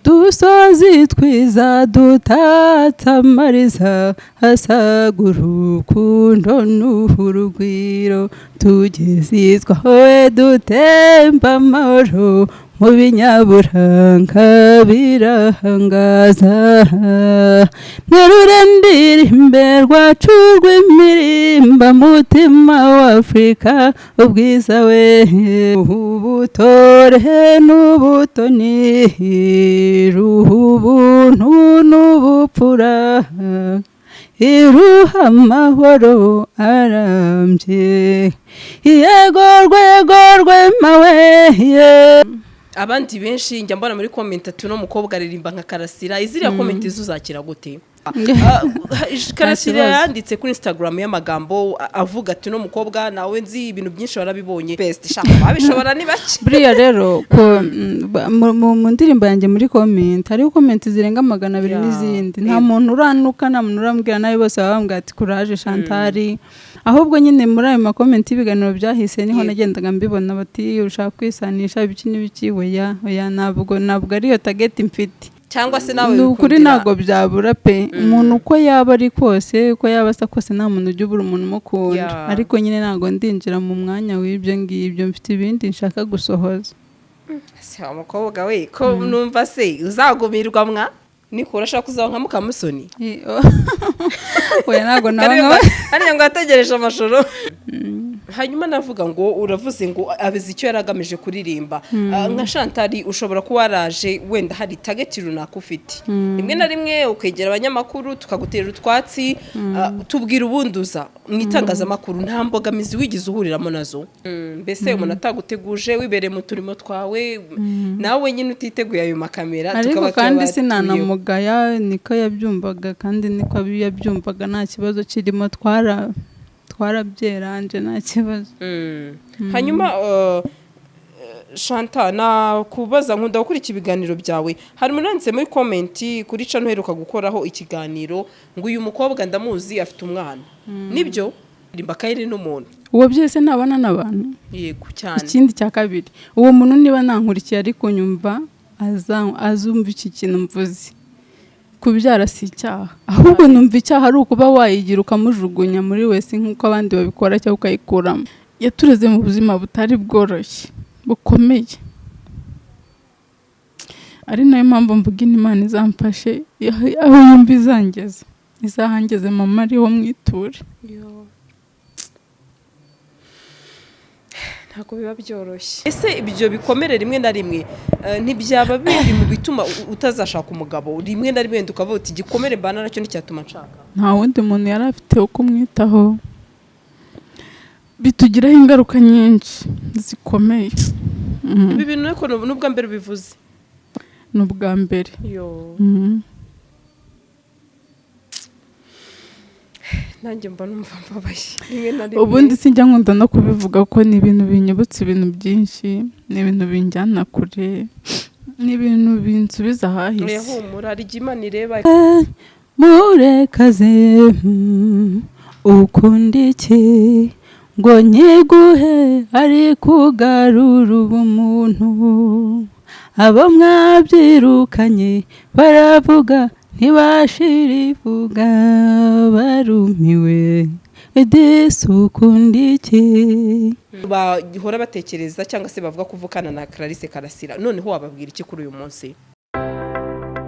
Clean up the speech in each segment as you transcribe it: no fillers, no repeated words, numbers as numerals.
dusozi twiza dutatsamariza hasaga urukundo n'urugwiro tugezizwa wowe dutemba amahoro mu binyaburanga birahangaza ntirurendire rwacu rw'imirimba mutima w'Afurika ubwiza we ubutore n'ubutoni ubuntu n'ubupfura iruha amahoro arambye yego rwego rwemawe abandi benshi njya mbona muri comment ati no mukobwa aririmba nka Karasira iziriya comment izuzakira gute Karasira yanditse kuri Instagram y'amagambo avuga ati no mukobwa nawe nzi ibintu byinshi warabibonye best shaka babishobora ni bake buriya rero ko mu ndirimbo yanjye muri comment hariho comment zirenga 200 n'izindi nta muntu uranuka nta muntu urambwira nawe bose babambwira ati courage Chantal ahubwo nyine muri ayo makomenti ibiganiro byahise niho nagendaga mbibona bati ushaka kwisanisha ibiki n'ibiki oya ntabwo ariyo target mfite cyangwa se nawe ukuri ntago byabura pe umuntu uko yaba ari kose uko yaba asa kose nta muntu ujya ubura umuntu umukunda ariko nyine ntago ndinjira mu mwanya w'ibyo ngibyo mfite ibindi nshaka gusohoza se umukobwa we ko numva se uzagumirwa mwa niko urashaka kuzaho nka Mukamusoni oya ntago nawe hariya ngo ategereje amashoro hanyuma navuga ngo uravuze ngo abizi icyo yaragamije kuririmba nka Chantal ushobora kuba waraje wenda hari target runaka ufite rimwe na rimwe ukegera abanyamakuru tukagutera utwatsi tubwira ubunduza mu itangazamakuru nta mbogamizi wigize uhuriramo nazo mbese umuntu ataguteguje wibere mu turimo twawe nawe nyine utiteguye ayo makamera ariko kandi sinanamugaya niko yabyumvaga kandi niko yabyumvaga nta kibazo kirimo twarabyeranje nta kibazo hanyuma Chantal na kubaza nkunda gukurikira ibiganiro byawe hari munanditse muri comment kuri channel heruka gukoraho ikiganiro ngo uyu mukobwa ndamuzi afite umwana nibyo rimbakaye n'umuntu uwo byese nabana nabantu yego cyane ikindi cya kabiri uwo muntu niba nankurikiye ariko nyumva azumva iki kintu mvuze kubyara si icyaha ahubwo numva icyaha ari ukuba wayigira ukamujugunya muri wese nk'uko abandi babikora cyangwa ukayikuramo yatureze mu buzima butari bworoshye bukomeye ari nayo mpamvu mvuga Imana izamfashe aho yumva izangeze izahangeze mama ariho mwiture ntabwo biba byoroshye ese ibyo bikomere rimwe na rimwe ntibyaba biri mu bituma utazashaka umugabo rimwe na rimwe ukavuga uti gikomere mbana nacyo nticyatuma nshaka nta wundi muntu yari afite wo kumwitaho bitugiraho ingaruka nyinshi zikomeye ibi bintu ariko n'ubwa mbere bivuze n'ubwa mbere nanjye mba numva mbabaye ubundi sinjya nkunda no kubivuga ko ni ibintu binyibutsa ibintu byinshi ni ibintu binjyana kure ni ibintu binsubiza ahahise yahumura rijya Imana ireba murekaze ukunda iki ngo nyiguhe ari kugarura ubumuntu abo mwabyirukanye baravuga ntibashirivuga barumiwe ukunda iki bahora batekereza cyangwa se bavuga kuvukana na Clarisse Karasira noneho wababwira iki kuri uyu munsi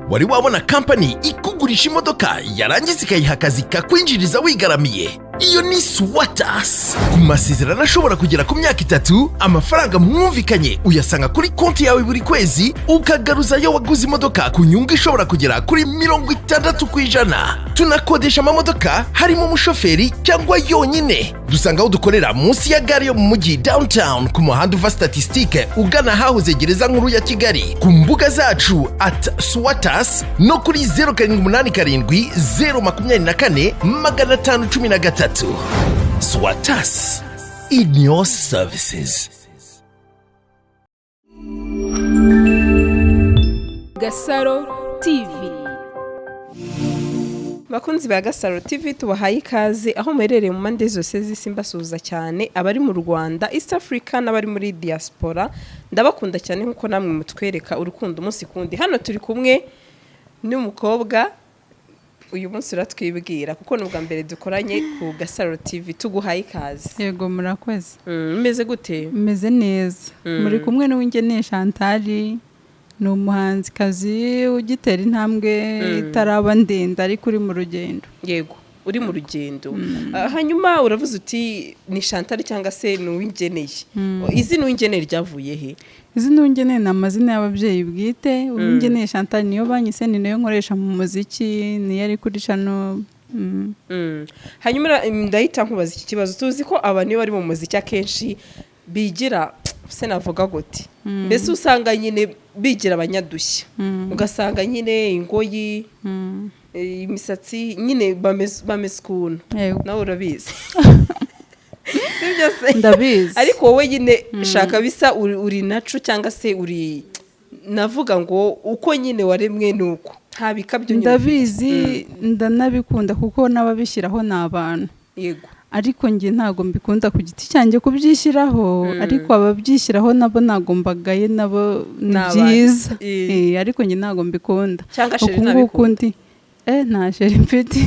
wari wabona company ikugurisha imodoka yarangiza ikayiha akazi kakwinjiriza wigaramiye iyo ni Swatas ku masezerano ashobora kugera ku myaka 3 amafaranga mwumvikanye uyasanga kuri konti yawe buri kwezi ukagaruza yo waguze imodoka ku nyungu ishobora kugera kuri 60%. Tunakodesha amamodoka harimo umushoferi cyangwa yonyine dusanga aho dukorera munsi ya gare yo mu mujyi downtown ku muhanda uva statistique ugana hahoze gereza nkuru ya Kigali ku mbuga zacu @Swatas no kuri 0787 Swatas in your services. GASARO TV. bakunzi ba GASARO TV tubahaye ikaze aho muherereye mu mande zose z'isi mbasuhuza cyane abari mu Rwanda, East Africa n'abari muri diaspora. Ndabakunda cyane nkuko namwe mutwereka urukundo umunsi kundi. Hano turi kumwe n'umukobwa uyu munsi uratwibwira kuko n'ubwa mbere dukoranye ku GASARO TV. Tuguhaye ikaze. Yego murakoze. Meze gute? Meze neza. Muri kumwe n'uw'ingene Chantal, ni umuhanzikazi ugitera intambwe itaraba ndende ariko uri mu rugendo. Yego, uri mu rugendo. Hanyuma uravuze uti ni Chantal cyangwa se n'uw'ingeneye. Izi n'uw'ingeneye ryavuye he? Izi n'uw'ingeneye ni amazina y'ababyeyi bwite. Uw'ingeneye Chantal niyo banyise, ni nayo nkoresha mu muziki, niyo ari kuri channel. Hanyuma ndahita nkubaza iki kibazo. Tuzi ko abantu iyo bari mu muziki akenshi bigira se navuga gute, mbese usanga nyine bigira abanyadushya, ugasanga nyine ingoyi, imisatsi nyine bameze ukuntu. Nawe urabizi. Sibyo se? Ndabizi. Ariko wowe nyine shaka bisa uri nacu cyangwa se uri, navuga ngo uko nyine waremwe nuko nta bikabyo nyine. Ndabizi, ndanabikunda kuko n'ababishyiraho ni abantu. Yego. Ariko njye ntago mbikunda ku giti cyanjye kubyishyiraho, ariko ababyishyiraho nabo ntago mbagaye, nabo ni byiza. Ariko njye ntago mbikunda. Cyangwa sheri nabikunda. Nta sheri mfite.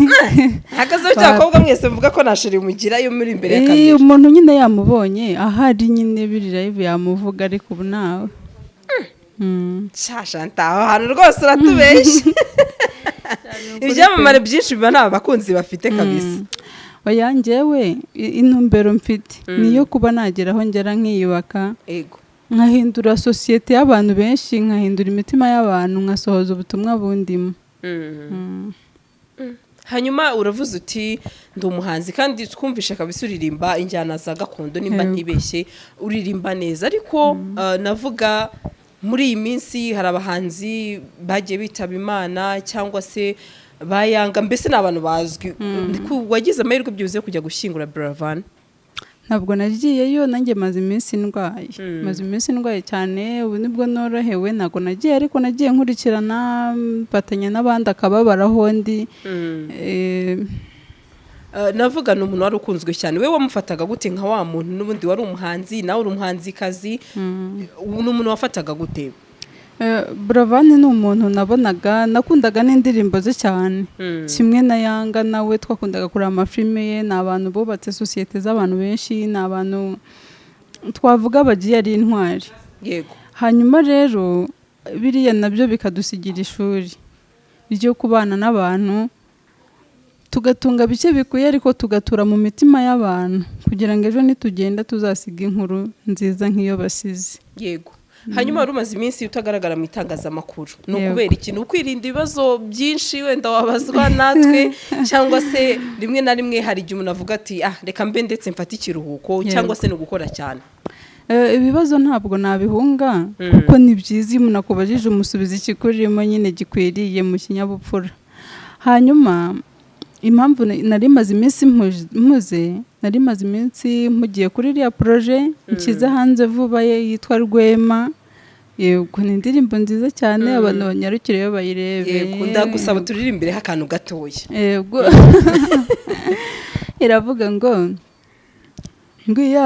Hakazo cyakobwa mwese mvuga ko nta sheri mugira yo muri imbere ya kamera. Umuntu nyine yamubonye ahari nyine biri live yamuvuga, ariko ubu nawe. Shanta ahantu rwose uratubeshye. Ibyamamare byinshi biba nta bakunzi bafite kabisa. Oya njyewe intumbero mfite niyo kuba nageraho ngera nkiyubaka, nkahindura sosiyete y'abantu benshi, nkahindura imitima y'abantu, nkasohoza ubutumwa bundimo. Hanyuma uravuze uti ndi umuhanzi kandi twumvishe kabisa uririmba injyana za gakondo, nimba ntibeshye uririmba neza. Ariko navuga muri iyi minsi hari abahanzi bagiye bitaba Imana cyangwa se bayanga, mbese n'abantu bazwi. Wagize amahirwe byuze kujya gushyingura Bravan? Ntabwo nagiyeyo, nanjye maze iminsi ndwaye cyane. Ubu nibwo norohewe, ntabwo nagiye, ariko nagiye nkurikirana mfatanya n'abandi akababaraho ndi. Navuga ni umuntu wari ukunzwe cyane. We wamufataga gute nka wa muntu n'ubundi wari umuhanzi, nawe uri umuhanzikazi, ni umuntu wafataga gute? Bravan ni umuntu nabonaga, nakundaga n'indirimbo ze cyane, kimwe na Yanga nawe twakundaga kureba amafilme ye. Ni abantu bubatse sosiyete z'abantu benshi, ni abantu twavuga bagiye ari intwari. Yego. Hanyuma rero biriya nabyo bikadusigira ishuri ryo kubana n'abantu, tugatunga bike bikuye ariko tugatura mu mitima y'abantu, kugira ngo ejo nitugenda tuzasiga inkuru nziza nk'iyo basize. Yego. Hanyuma wari umaze iminsi utagaragara mu itangazamakuru, ni ukubera ikintu? Ukwirinda ibibazo byinshi wenda wabazwa natwe, cyangwa se rimwe na rimwe hari igihe umuntu avuga ati reka mbe ndetse mfate ikiruhuko, cyangwa se no gukora cyane? Ibibazo ntabwo nabihunga, kuko ni byiza iyo umuntu akubajije umusubiza ikikurimo nyine gikwiriye mu kinyabupfura. Hanyuma impamvu nari maze iminsi mpugiye kuri iriya projet nshyize hanze vuba ye yitwa Rwema. Yego, ni indirimbo nziza cyane, abantu banyarukire iyo bayirebe. Yego, ndagusaba turirimbire akantu gatoya. Yego. Iravuga ngo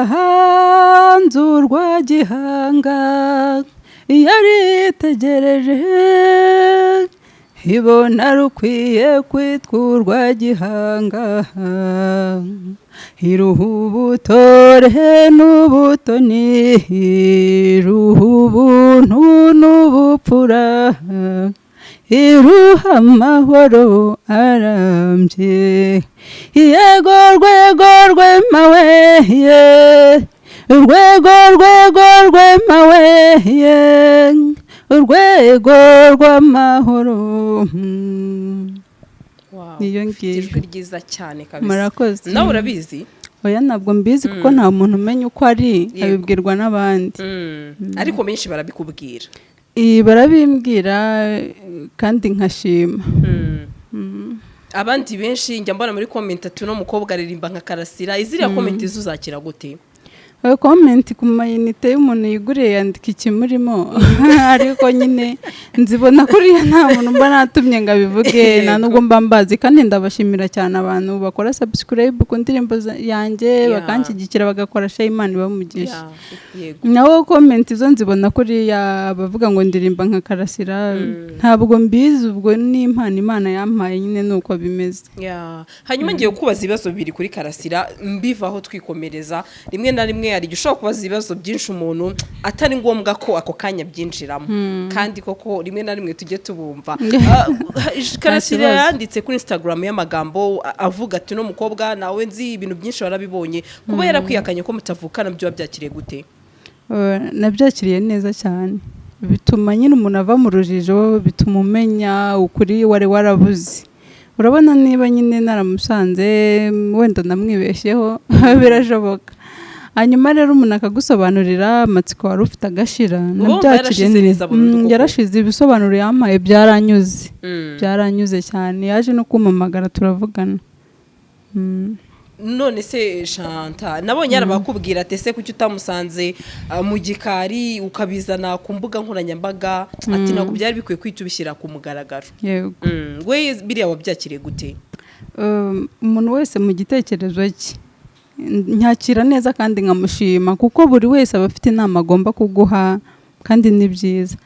hanze urwa gihanga yaritegereje, ibona rukwiye kwitwa urwa gihanga, iruha ubutore n'ubutoni, iruha ubuntu n'ubupfura, iruha amahoro arambye. Yego rwego rwema we, urwego rwema we, urwego rw'amahoro. Niyo ngiyo. Ijwi ryiza cyane kabisa. Murakoze. Nawe urabizi? Oya ntabwo mbizi kuko nta muntu umenya uko ari, abibwirwa n'abandi. Ariko benshi barabikubwira. Barabimbwira kandi nkashima. Abandi benshi njya mbona muri comment ati no mukobwa aririmba nka Karasira. Iziriya comment uzakira gute? comment ku mayinite y'umuntu yiguriye yandika ikimurimo ariko nyine nzibona kuriya nta muntu mba natumye ngo abivuge nta nubwo mba mbazi kandi ndabashimira cyane abantu bakora subscribe ku ndirimbo yanjye bakanshyigikira bagakora share Imana ibamugisha nawo comment zo nzibona kuriya bavuga ngo ndirimba nka Karasira ntabwo mbizi ubwo ni impano Imana yampaye nyine nuko bimeze hanyuma ngiye kubaza ibibazo biri kuri Karasira mbivaho twikomereza rimwe na rimwe hari gishobora kubaza ibibazo byinshi umuntu atari ngombwa ko ako kanya byinjiramo kandi koko rimwe na rimwe tujye tubumva Karasira yanditse kuri Instagram y'amagambo avuga ati no mukobwa nawe nzi ibintu byinshi warabibonye kuba yarakwihakanye ko mutavukana byo wabyakiriye gute nabyakiriye neza cyane bituma nyine umuntu ava mu rujijo bituma umenya ukuri wari warabuze urabona niba nyine naramusanze wenda namwibeshyeho birashoboka hanyuma rero umuntu akagusobanurira amatsiko wari ufite agashira nabyakiriye neza yarashize ibisobanuro yampaye byaranyuze cyane yaje no kumpamagara turavugana none se Chantal nabonye yarabakubwira ati se kuki utamusanze mu gikari ukabizana ku mbuga nkoranyambaga ati ntabwo byari bikwiye kwitubishyira ku mugaragaro we biriya wabyakiriye gute umuntu wese mu gitekerezo cye nyakira neza kandi nkamushima kuko buri wese aba afite inama agomba kuguha kandi ni byiza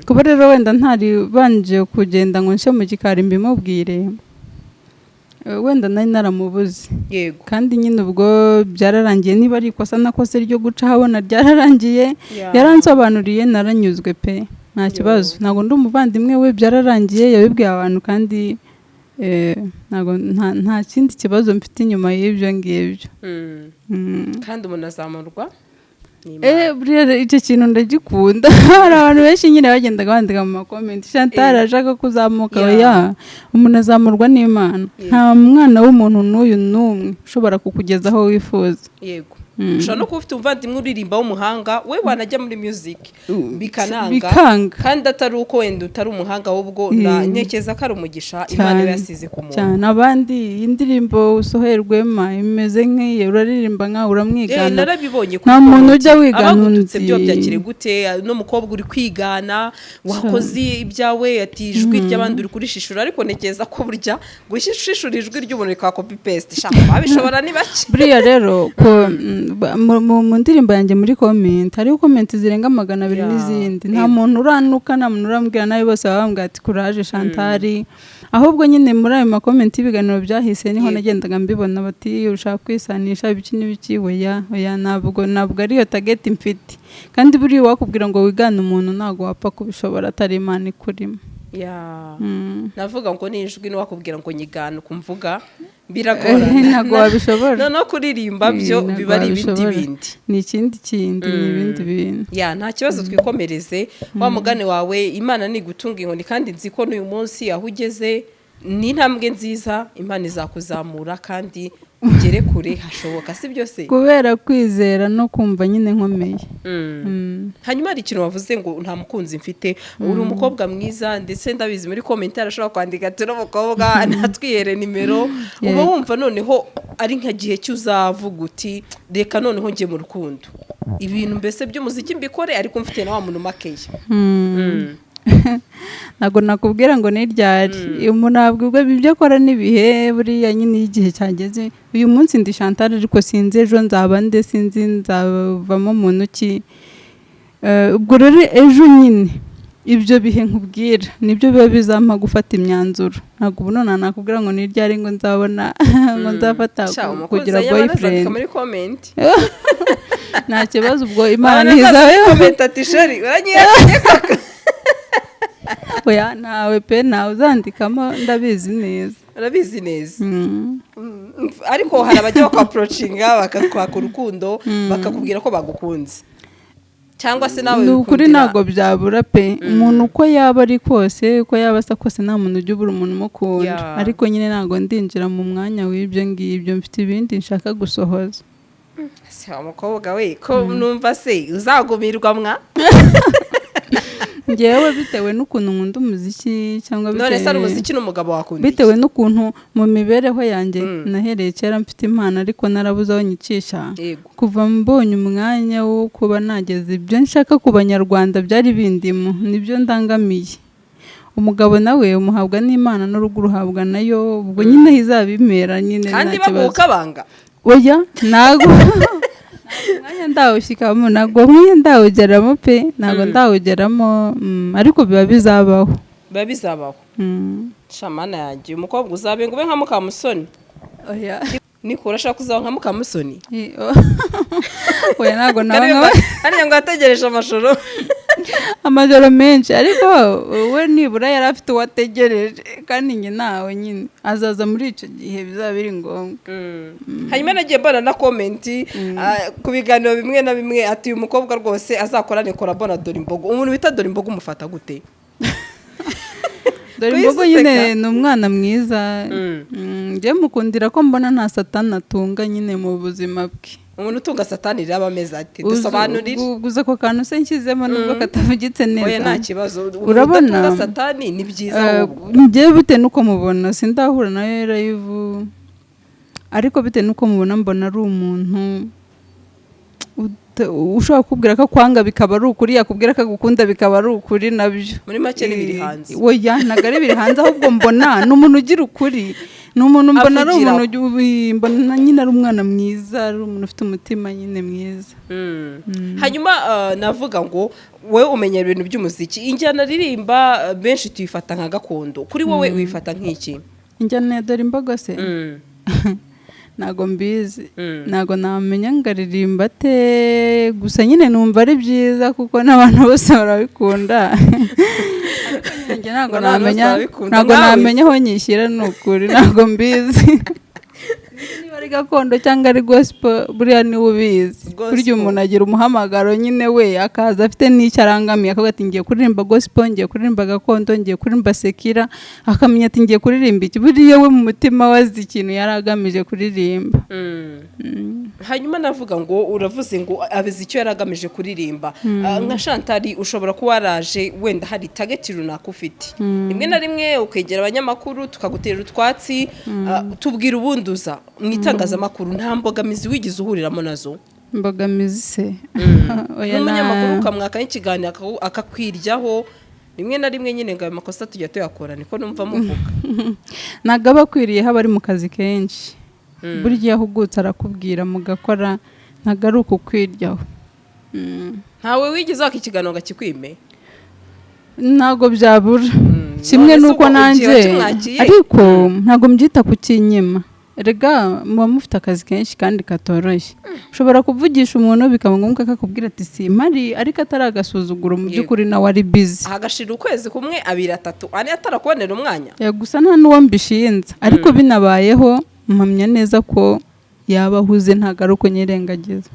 kuba rero wenda ntari banje kugenda ngo nshye mu gikari mbimubwire wenda nari naramubuze kandi nyine ubwo byararangiye niba ari ikosa nakoze ryo guca habona ryararangiye yaransobanuriye naranyuzwe pe nta kibazo ntabwo ndi umuvandimwe we byararangiye yabibwiye abantu kandi nta kindi kibazo mfite inyuma y'ibyo ngibyo kandi umuntu azamurwa icyo kintu ndagikunda hari abantu benshi nyine bagendaga bandika mu makomenti Chantal ashaka kuzamuka umuntu azamurwa n'Imana nta mwana w'umuntu n'uyu n'umwe ushobora kukugezaho wifuza yego ushobora no kuba ufite umuvandimwe uririmba w'umuhanga we wanajya muri music bikananga kandi atari uko wenda utari umuhanga ahubwo ntekeza ko ari umugisha Imana yasize ku muntu cyane abandi indirimbo usoherwema imeze nk'iye uraririmba nka uramwigana narabibonye nta muntu ujya wigana undi byo byakire gute no mukobwa uri kwigana wakoze ibyawe ati ijwi ry'abandi uri kurishishura ariko ntekeza ko burya gushishura ijwi ry'umuntu rika copy paste shaka babishobora ni bake buriya rero ko mu ndirimbo yanjye muri comment hariho comment zirenga 200 n'izindi nta muntu uranuka nta muntu urambwira nawe bose babambwira ati courage Chantal ahubwo nyine muri ayo comment ibiganiro byahise niho nagendaga mbibona bati ushaka kwisanisha ibiki n'ibiki oya ntabwo ariyo target mfite kandi buri wakubwira ngo wigane umuntu ntago wapfa kubishobora atari Imana ikurimo navuga ngo nijwi no wakubwira ngo nyigana kumvuga biragorana ntago wabishobora no kuririmba byo biba ari ibindi bindi ni ikindi ni ibindi bintu nta kibazo twikomereze wa mugane wawe Imana nigutunga inkoni kandi nzi ko n'uyu munsi aho ugeze ni intambwe nziza Imana izakuzamura kandi ugere kure hashoboka si byose kubera kwizera no kumva nyine nkomeye hanyuma hari ikintu wavuze ngo nta mukunzi mfite uri umukobwa mwiza ndetse ndabizi muri comment arashobora kwandika ati n'umukobwa natwihere nimero uba wumva noneho ari nka gihe cyuzavuga uti reka noneho ngiye mu rukundo ibintu mbese by'umuziki mbikore ariko mfite na wa muntu makeye ntabwo nakubwira ngo niryari umuntu abwirwa ibyo akora n'ibihe buriya nyine igihe cyageze uyu munsi ndi Chantal ariko sinzi ejo nzaba nde sinzi nzavamo muntu ki ubwo rero ejo nyine ibyo bihe nkubwira nibyo biba bizampa gufata imyanzuro ntabwo ubu none nakubwira ngo niryari ngo nzabona ngo nzafata kugira boyfriend muri comment nta kibazo ubwo Imana izaweho comment ati sheri uranyihakanye koko oya nawe pe nawe uzandikamo ndabizi neza urabizi neza ariko hari abajya bakapproachinga bakakwaka urukundo bakakubwira ko bagukunze cyangwa se nawe ukuri ntago byabura pe umuntu uko yaba ari kose uko yaba asa kose nta muntu ujya ubura umuntu umukunda ariko nyine ntago ndinjira mu mwanya w'ibyo ngibyo mfite ibindi nshaka gusohoza se umukobwa we ko numva se uzagumirwa mwa ngewe bitewe n'ukuntu nkunda umuziki cyangwa none se ari umuziki n'umugabo wakunda bitewe n'ukuntu mu mibereho yanjye nahereye kera mfite impano ariko narabuze aho nyicisha kuva mbonye umwanya wo kuba nageze ibyo nshaka ku banyarwanda byari bindimo nibyo ndangamiye umugabo nawe umuhabwa n'Imana n'urugo ruhabwa nayo ubwo nyine hizabimera nyine kandi bagukabanga oya nago mwanya ndawushikamo nago mwanya ndawugeramo pe nago ndawugeramo ariko biba bizabaho shamana yanjye umukobwa uzabe ngo ube nka Mukamusoni oya niko urashaka kuzaba nka Mukamusoni oya nago nawe ari ngo ategereje amajoro menshi ariko we nibura yari afite uwategereje kandi njye nawe nyine azaza muri icyo gihe bizaba biri ngombwa hanyuma nagiye mbona na komenti ku biganiro bimwe na bimwe ati uyu mukobwa rwose azakorane korabo na Dorimbogo umuntu bita Dorimbogo umufata gute Dorimbogo nyine ni umwana mwiza njye mukundira ko mbona nta satani atunga nyine mu buzima bwe umuntu utunga satani raba ameze ati dusobanurire guza ko kantu se nshyizemo nubwo katavugitse neza oya nta kibazo urabona satani ni byiza njye bite nuko mubona sindahura nayo live ariko bite nuko mubona mbona ari umuntu ushobora kubwira ko kwanga bikaba ari ukuri yakubwira ko gukunda bikaba ari ukuri nabyo muri make ni biri hanze oya nagari biri hanze ahubwo mbona n'umuntu ugira ukuri n'umuntu mbona ari umuntu mbona nyine ari umwana mwiza ari umuntu ufite umutima nyine mwiza hanyuma navuga ngo wowe umenyera ibintu by'umuziki injyana ririmba benshi tuyifata nka gakondo kuri wowe uyifata nk'iki injyana ya Dorimbogo se nago mbizi nago namenya ngaririmba te gusa nyine numva ari byiza kuko n'abantu bose barabikunda nago namenya aho nyishyira n'ukuri nago mbizi niba ari gakondo cyangwa ari gospel buriya ni ubizi burya umuntu agira umuhamagaro nyine we akaza afite n'icyo arangamiye akavuga ati ngiye kuririmba gospel ngiye kuririmba gakondo ngiye kuririmba sekira akamenya ati ngiye kuririmba iki buriya we mu mutima wazi ikintu yari agamije kuririmba hanyuma navuga ngo uravuze ngo abizi icyo yari agamije kuririmba nka Chantal ushobora kuba waraje wenda hari target runaka ufite rimwe na rimwe ukegera abanyamakuru tukagutera utwatsi tubwira ubunduza mu itangazamakuru nta mbogamizi wigize uhuriramo nazo mbogamizi se oya n'umunyamakuru ukamwaka n'ikiganiro akakwiryaho rimwe na rimwe nyine ngo amakosa tujya tuyakora niko numva muvuga ntago aba akwiriye haba ari mu kazi kenshi burya yahugutse arakubwira mugakora ntago ari ukukwiryaho ntawe wigize waka ikiganiro ngo akikwime ntago byabura kimwe nuko nanjye ariko ntago mbyita kukinyima rega muba mufite akazi kenshi kandi katoroshye ushobora kuvugisha umuntu bikaba ngombwa akakubwira ati simpari ariko atari agasuzuguro mu by'ukuri nawe ari busy hagashira ukwezi kumwe 2 3 ane atarakubonera umwanya gusa nta n'uwo mbishinze ariko binabayeho mpamya neza ko yaba ahuze ntago ari uko nyirengagiza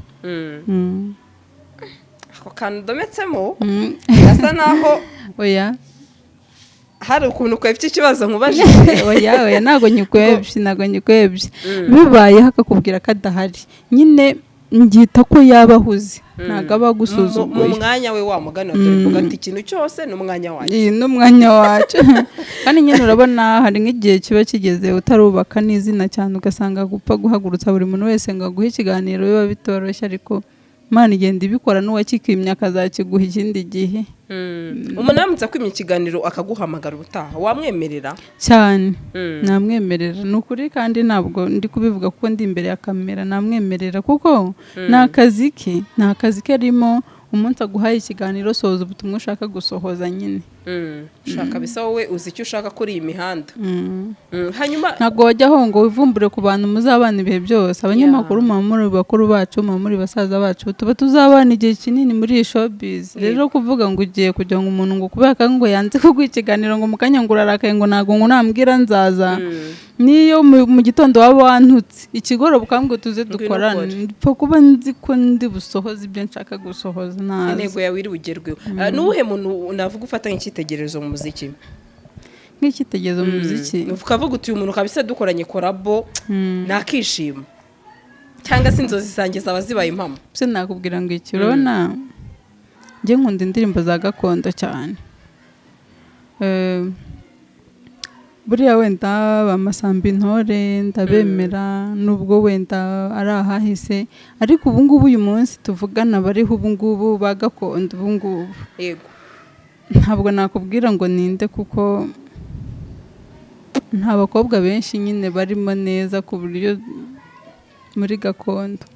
ako kantu dometsemo gasa naho oya hari ukuntu kwebye ikibazo nkubajije oya nago nyikwebye bibaye hakakubwira ko adahari nyine ngita ko yabahuze ntago aba gusuzuguye mu mwanya we wa mugani wa Dorimbogo ati ikintu cyose n'umwanya wacu n'umwanya wacu kandi nyine urabona hari nk'igihe kiba kigeze utarubaka n'izina cyane ugasanga gupfa guhagurutsa buri muntu wese ngo aguhe ikiganiro biba bitoroshye ariko Imana igenda ibikora n'uwakikimya akazakiguha ikindi gihe umuntu yamutse kwimya ikiganiro akaguhamagara ubutaha wamwemerera cyane namwemerera n'ukuri kandi ntabwo ndi kubivuga kuko ndi imbere ya kamera namwemerera kuko nta kazi ke arimo umunsi aguhaye ikiganiro sohoza ubutumwa ushaka gusohoza nyine ushaka bisa wowe uzi icyo ushaka kuri iyi mihanda hanyuma ntabwo wajyaho ngo wivumbure ku bantu muzabana ibihe byose abanyamakuru muba muri bakuru bacu muba muri basaza bacu tuba tuzabana igihe kinini muri iyi showbiz rero kuvuga ngo ugiye kugira ngo umuntu ngo kubera ngo yanze kuguha ikiganiro ngo mukanya ngo urarakaye ngo ntabwo ngo nambwira nzaza niyo mu gitondo waba wantutse ikigoroba ukambwe tuze dukorane mpfa kuba nzi ko ndi busohoze ibyo nshaka gusohoza nazi intego yawe iri bugerweho n'uwuhe muntu navuga ufata nk'icyitegererezo mu muziki nk'icyitegererezo mu muziki ukavuga uti uyu muntu kabisa dukoranye korabo nakishima cyangwa se inzozi zanjye zaba zibaye impamo se nakubwira ngo ikirona njye nkunda indirimbo za gakondo cyane. Buriya wenda bamasamba intore ndabemera nubwo wenda ari ahahise, ariko ubu ngubu uyu munsi tuvugana bariho ubu ngubu ba gakondo ubu ngubu. Yego. Ntabwo nakubwira ngo ninde kuko nta bakobwa benshi nyine barimo neza ku buryo muri gakondo.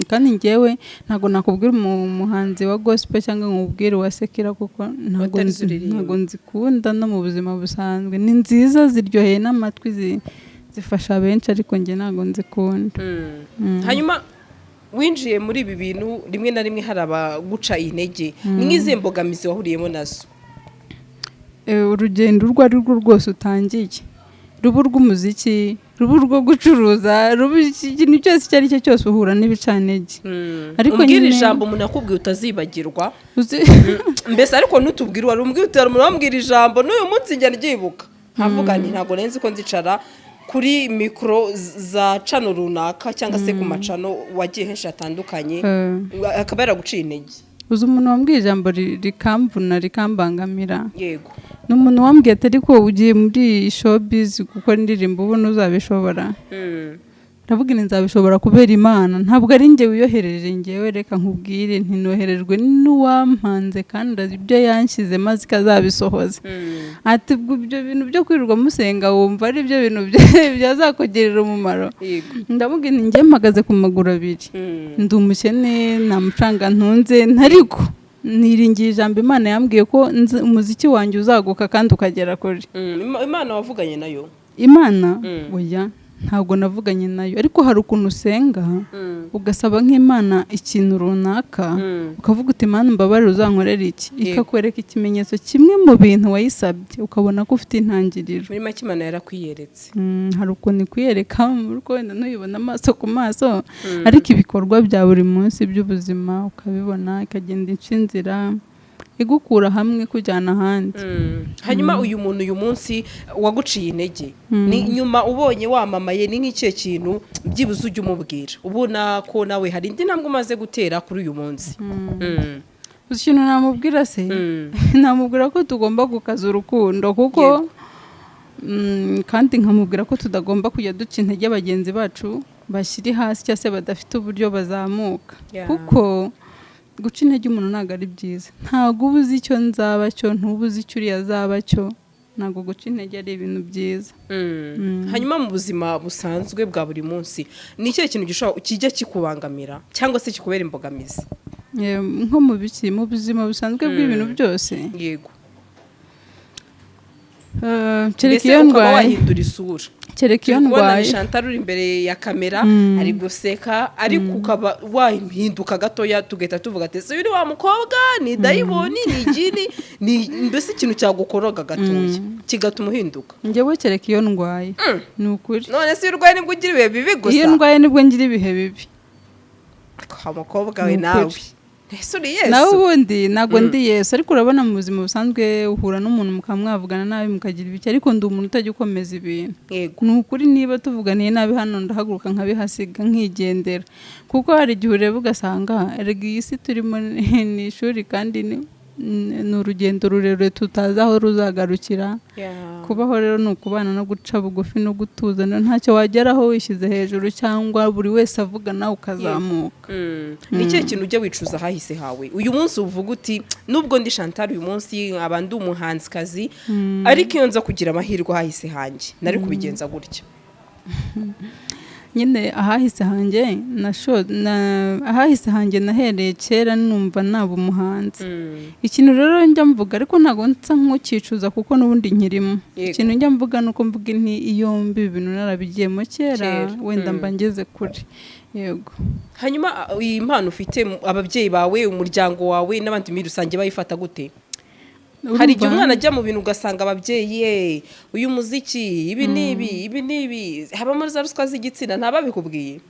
Kandi njyewe ntabwo nakubwira umuhanzi wa gospel cyangwa nkubwire wa sekira kuko ntabwo nzikunda no mu buzima busanzwe. Ni nziza ziryoheye n'amatwi zifasha benshi ariko njye ntabwo nzikunda. Hanyuma winjiye muri ibi bintu rimwe na rimwe hari abaguca intege, ni nk'izihe mbogamizi wahuriyemo nazo? Urugendo urwo ari rwo rwose utangiye, ruba urw'umuziki, ruba urwo gucuruza, ruba ikintu cyose icyo ari cyo cyose uhura n'ibicantege. Ariko umbwira ijambo umuntu akubwiye utazibagirwa, mbese ariko ntutubwire wari umbwira umuntu wambwira ijambo n'uyu munsi njya ryibuka nkavuga nti ntabwo nenzi ko nzicara kuri mikoro za cano runaka cyangwa se ku macano wagiye henshi hatandukanye akaba yaraguciye intege. Uzi umuntu wambwiye ijambo rikamvuna rikambangamira. Yego. N'umuntu wambwiye atari ko ugiye muri showbiz gukora indirimbo ubona uzabishobora. Ndavuga nzabishobora kubera Imana, ntabwo ari njye wiyohereje njyewe, reka nkubwire ntinoherejwe n'uwampanze kandi ibyo yanshyize maze ikazabisohoza. Ati ibyo bintu byo kwirirwa musenga wumva ari byo bintu byazakugerera umumaro. Ndavuga nti njye mpagaze ku maguru abiri, ndi umukene nta mucanga ntunze, ntariko niringiye ijambo Imana yambwiye ko umuziki wanjye uzaguka kandi ukagera kuri. Imana wavuganye nayo? Imana oya ntabwo navuganye nayo, ariko hari ukuntu usenga ugasaba nk'Imana ikintu runaka, ukavuga uti Imana mbabarira uzankorera iki, ikakwereka ikimenyetso kimwe mu bintu wayisabye ukabona ko ufite intangiriro. Muri make Imana yarakwiyeretse. Hari ukuntu ikwiyereka uriko wenda ntuyibona amaso ku maso, ariko ibikorwa bya buri munsi by'ubuzima ukabibona, ikagenda ica inzira igukura hamwe kujyana ahandi. Hanyuma uyu muntu uyu munsi waguciye intege, ni nyuma ubonye wamamaye, ni nk'ikihe kintu byibuze ujya umubwira ubona ko nawe hari indi ntambwe umaze gutera kuri uyu munsi? Ikintu namubwira se namubwira ko tugomba gukaza urukundo kuko kandi nkamubwira ko tudagomba kujya duca intege bagenzi bacu bashyiri hasi cyangwa se badafite uburyo bazamuka, kuko guca intege umuntu ntabwo ari byiza. Ntabwo uba uzi icyo nzaba cyo, ntuba uzi icyo uriya azaba cyo, ntabwo guca intege ari ibintu byiza. Hanyuma mu buzima busanzwe bwa buri munsi ni ikihe kintu kijya kikubangamira cyangwa se kikubera imbogamizi? Nko mu biki, mu buzima busanzwe bw'ibintu byose. Yego. Kereka iyo ndwaye wahindura isura, kereka iyo ndwaye Chantal uri imbere ya kamera ari guseka, ariko ukaba wahinduka gatoya tugahita tuvuga ati uyu ni wa mukobwa, ni dayiboni, ni igini, mbese ikintu cyagukoroga gatoya kigatuma uhinduka. Njyewe kereka iyo ndwaye ni ukuri. None se urwaye nibwo ugira ibihe bibi gusa? Iyo ndwaye nibwo ngira ibihe bibi. Kwa mukobwa we nawe nawe ubundi ntabwo ndi Yesu, ariko urabona mu buzima busanzwe uhura n'umuntu mukamwavugana nabi mukagira ibiki, ariko ndi umuntu utajya ukomeza ibintu. Ni ukuri niba tuvuganiye nabi hano ndahaguruka nkabihasiga nkigendera, kuko hari igihe ureba ugasanga erega iyi si turimo ni ishuri kandi ni urugendo rurerure tutazi aho ruzagarukira. Kubaho rero ni ukubana no guca bugufi no gutuza, ntacyo wageraho wishyize hejuru cyangwa buri wese avuga nawe ukazamuka. Ni ikihe kintu ujya wicuza hahise hawe uyu munsi uvuga uti nubwo ndi Chantal uyu munsi nkaba ndi umuhanzikazi, ariko iyo nza kugira amahirwe hahise hanjye nari kubigenza gutya? Nyine ahahise hanjye nahereye kera numva naba umuhanzi. Ikintu rero njya mvuga, ariko ntabwo nsa nk'ukicuza kuko n'ubundi nkirimo. Ikintu njya mvuga ni uko mvuga nti iyo mbi ibintu narabigiyemo kera wenda mba ngeze kuri. Yego. Hanyuma iyi mpano ufite, ababyeyi bawe, umuryango wawe n'abandi muri rusange bayifata gute? Hari igihe umwana ajya mu bintu ugasanga ababyeyi uyu muziki ibi n'ibi habamo za ruswa z'igitsina, ntababikubwiye?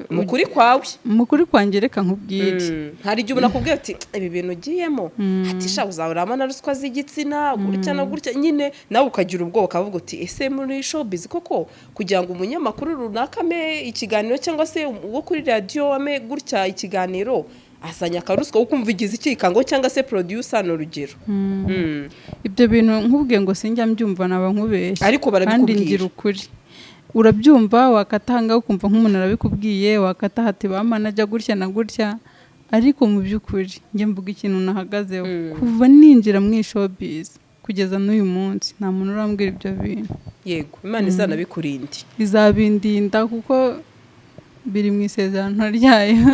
Mukuri kwawe? Mukuri kwanjye reka nkubwire. Hari igihe unakubwira ati ibi bintu ugiyemo ati sha uzahoramo na ruswa z'igitsina gutya na gutya, nyine nawe ukagira ubwoba ukavuga uti ese muri showbiz koko kugira ngo umunyamakuru runaka ame ikiganiro cyangwa se uwo kuri radio ame gutya ikiganiro azanye akaruswa ukumva igize ikikango cyangwa se producer n'urugero. Ibyo bintu nkubwiye ngo sinjya mbyumva naba nkubeshya ariko barabikubwira kandi ngira ukuri urabyumva wakatanga ukumva nk'umuntu arabikubwiye wakata hati bamanaja gutya na gutya ariko mu by'ukuri njye mvuga ikintu nahagazeho kuva ninjira mu showbiz kugeza n'uyu munsi nta muntu urambwira ibyo bintu. Yego Imana izanabikurinde izabindinda kuko biri mu isezerano ryayo.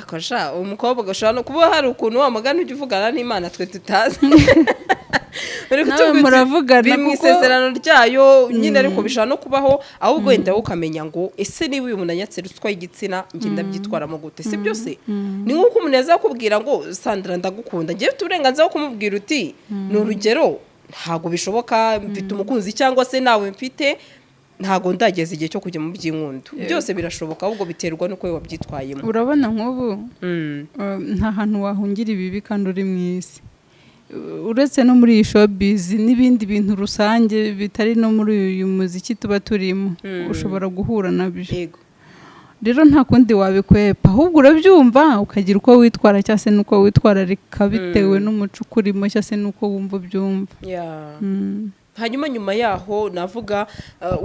akasha umukobwa gashana kuba hari ukuntu wamagana ujye uvugana n'Imana twe tutazi. Nawe muravugana kuko isezerano ryayo nyine ariko bishana no kubaho ahubwo wenda ukamenya ngo ese niba uyu muntu anyatse ruswa y'igitsina nge ndabyitwaramo gute si byose ni nkuko umuntu yazakubwira ngo Sandra ndagukunda ngiye ufite uburenganzira bwo kumubwira uti ni urugero ntago bishoboka mfite umukunzi cyangwa se nawe mfite ntago ndageze igihe cyo kujya mu by'inkundo byose birashoboka ahubwo biterwa nuko wabyitwayemo. Urabona nk'ubu nta hantu wahungira ibibi kandi uri mu isi uretse no muri iyi showbiz n'ibindi bintu rusange bitari no muri uyu muziki tuba turimo ushobora guhura nabyo. Rero nta kundi wabikwepa ahubwo urabyumva ukagira uko witwara cyangwa se nuko witwararika bitewe n'umuco ukurimo cyangwa se nuko wumva ubyumva. Hanyuma nyuma yaho navuga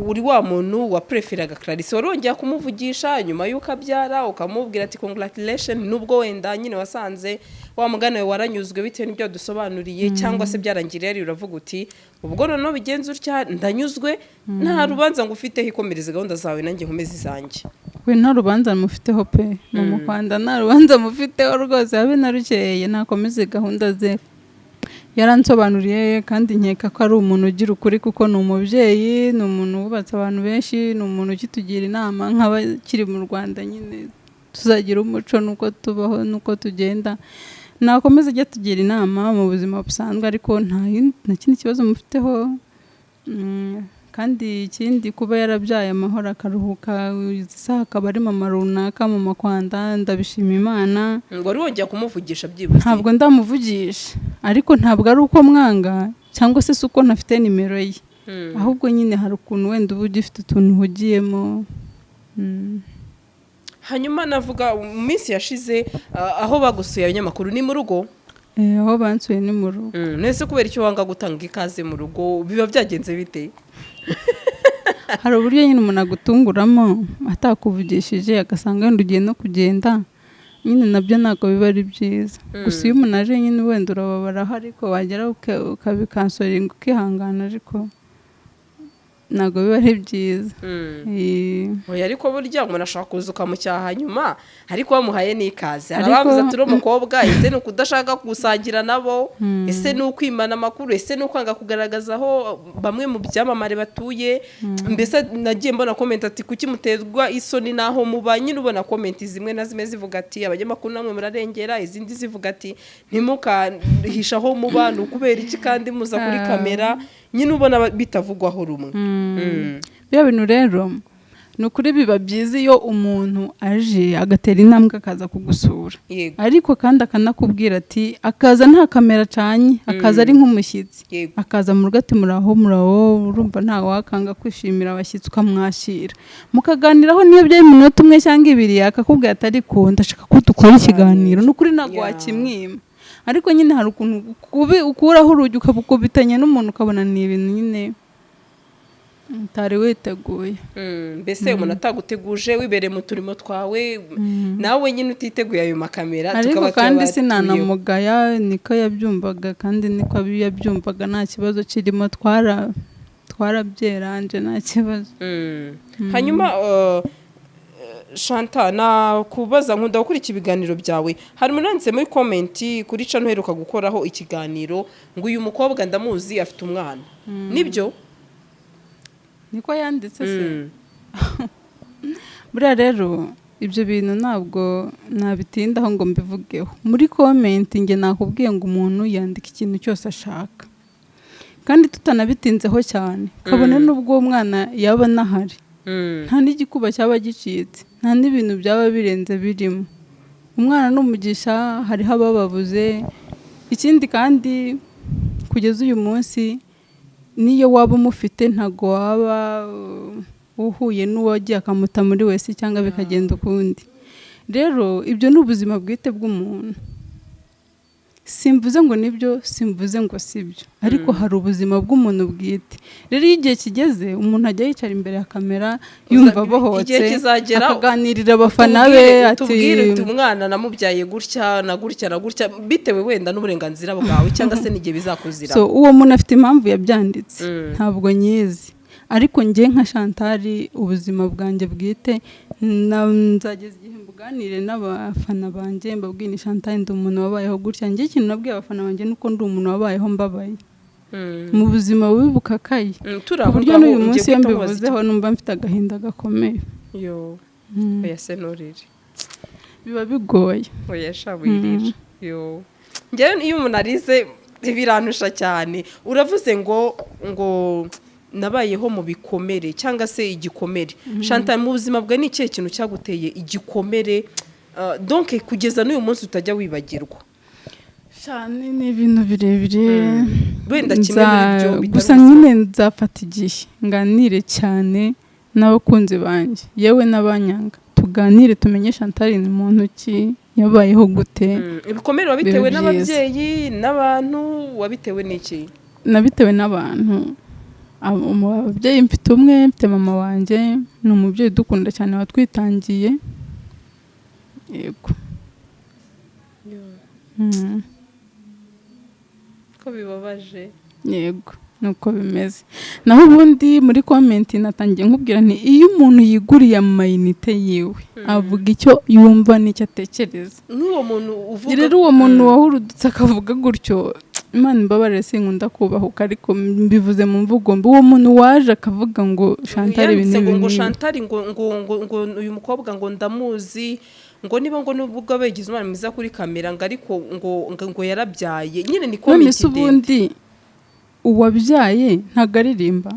uri wa muntu wa preferaga Karasira warongera kumuvugisha nyuma yuko abyara ukamubwira ati congratulations nubwo wenda nyine wasanze wa mugana we waranyuzwe bitewe n'ibyo dusobanuriye cyangwa se byarangiriye ari uravuga uti ubwo none bigenze utya ndanyuzwe nta rubanza ngo ufite hikomereza gahunda zawe nanjye nkomeze izanjye. We nta rubanza mufiteho pe mu Rwanda nta rubanza mufiteho rwose habe narukeye nakomeze gahunda ze. Yaransobanuriye kandi nkeka ko ari umuntu ugira ukuri kuko ni umubyeyi ni umuntu wubatse abantu benshi ni umuntu ukitugira inama nk'abakiri mu Rwanda nyine tuzagira umuco nuko tubaho nuko tugenda nakomeza ajya tugira inama mu buzima busanzwe ariko nta kindi kibazo mufiteho. Kandi ikindi kuba yarabyaye amahoro akaruhuka isaha akaba ari mama runaka mu makwanda ndabishima Imana. Ngo ari wongera kumuvugisha byibuze? Ntabwo ndamuvugisha ariko ntabwo ari uko mwanga cyangwa se uko ntafite nimero ye ahubwo nyine hari ukuntu wenda uba ugifite utuntu uhugiyemo. Hanyuma navuga mu minsi yashize aho bagusuye abanyamakuru ni mu rugo? Aho bansuye ni mu rugo. Nese kubera icyo wanga gutanga ikaze mu rugo biba byagenze bite? Hari uburyo nyine umuntu agutunguramo atakuvugishije agasanga wenda ugiye no kugenda nyine nabyo ntabwo biba ari byiza. Gusa iyo umuntu aje nyine wenda urababaraho ariko wagera ukabikansoringa ukihangana ariko ntabwo biba ari byiza. Oya ariko burya umuntu ashaka kuza ukamucyaha nyuma ariko wamuhaye n'ikaze arabavuze turi umukobwa ese ni ukudashaka gusangira nabo ese ni ukwimana amakuru ese ni ukwanga kugaragaza aho bamwe mu byamamare batuye mbese nagiye mbona comment ati kuki muterwa isoni naho muba nyine ubona comment zimwe na zimwe zivuga ati abanyamakuru namwe murarengera izindi zivuga ati ntimukahisha aho muba ni ukubera iki kandi muza kuri kamera nyine ubona bitavugwaho rumwe. Bya bintu rero ni ukuri biba byiza iyo umuntu aje agatera intambwe akaza kugusura ariko kandi akanakubwira ati akaza nta kamera acanye akaza ari nk'umushyitsi akaza mu rugo ati muraho urumva nta wakanga kwishimira abashyitsi ukamwakira mukaganiraho niyo byari iminota umwe cyangwa ibiri akakubwira ati ariko ndashaka ko dukora ikiganiro ni ukuri ntabwo wakimwima ariko nyine hari ukuntu ukuraho urugi ukabukubitanya n'umuntu ukabona ni ibintu nyine utari witeguye. Mbese umuntu ataguteguje wibereye mu turimo twawe nawe nyine utiteguye ayo makamera ariko kandi sinanamugaya niko yabyumvaga kandi niko yabyumvaga nta kibazo kirimo twarabyeranje nta kibazo. Hanyuma Shanta na kubaza nkunda gukurikira ibiganiro byawe hari munanditse muri comment kuri cano heruka gukoraho ikiganiro ngo uyu mukobwa ndamuzi afite umwana nibyo niko yanditse se buriya rero ibyo bintu ntabwo nabitindaho ngo mbivugeho muri comment nge nakubwiye ngo umuntu yandika ikintu cyose ashaka kandi tutanabitinzeho cyane kabone n'ubwo umwana yaba nahari nta n'igikuba cyaba gicitse nta n'ibintu byaba birenze birimo umwana n'umugisha hariho abababuze ikindi kandi kugeza uyu munsi niyo waba umufite ntago waba uhuye n'uwagiye akamuta muri wese cyangwa bikagenda ukundi rero ibyo ni ubuzima bwite bw'umuntu. Simvuze ngo nibyo, simvuze ngo sibyo, ariko hari ubuzima bw'umuntu bwite. Rero iyo igihe kigeze umuntu ajya yicara imbere ya kamera yumva abohotse, akaganirira abafana be ati tubwire umwana namubyaye gutya na gutya na gutya, bitewe wenda n'uburenganzira bwawe cyangwa se n'igihe bizakuzira. So uwo muntu afite impamvu yabyanditse, ntabwo nyizi. Ariko njye nka Chantal ubuzima bwanjye bwite nzageza igihe mbuganire n'abafana banjye mbabwira Chantal ndi umuntu wabayeho gutya. Njye ikintu nabwiye abafana banjye nuko ndi umuntu wabayeho mbabaye mu buzima bubi bukakaye, ku buryo n'uyu munsi iyo mbivuzeho numva mfite agahinda gakomeye. Oya se nurire, biba bigoye. Oya sha wirira. Njyewe iyo umuntu arize biranusha cyane. Uravuze ngo nabayeho mu bikomere cyangwa se igikomere. Chantal, mu buzima bwawe ni ikihe kintu cyaguteye igikomere donc kugeza n'uyu munsi utajya wibagirwa? Cyane ni ibintu birebire, wenda kimwe muri byo gusa nyine nzafata igihe nganire cyane n'abakunzi banjye yewe n'abanyanga, tuganire tumenye Chantal ni muntu ki, yabayeho gute. Ibikomere wabitewe n'ababyeyi, n'abantu, wabitewe n'iki? Nabitewe n'abantu. Ababyeyi mfite umwe, mfite mama wanjye, ni umubyeyi dukunda cyane watwitangiye. Yego. Ko bibabaje. Yego, nuko bimeze. Naho ubundi muri comment natangiye nkubwira nti iyo umuntu yiguriye amayinite yiwe avuga icyo yumva n'icyo atekereza. N'uwo muntu uvuga rero uwo muntu wahurudutse akavuga gutyo, Imana imbabarire sinkunda kubahuka, ariko mbivuze mu mvugo mbi. Uwo muntu waje akavuga ngo Chantal ibintu ngo Chantal ngo uyu mukobwa ngo ndamuzi, ngo niba ngo nubwo abegize umwana mwiza kuri kamera ngo ariko ngo yarabyaye. Nyine ni komite. None se ubundi uwabyaye ntago aririmba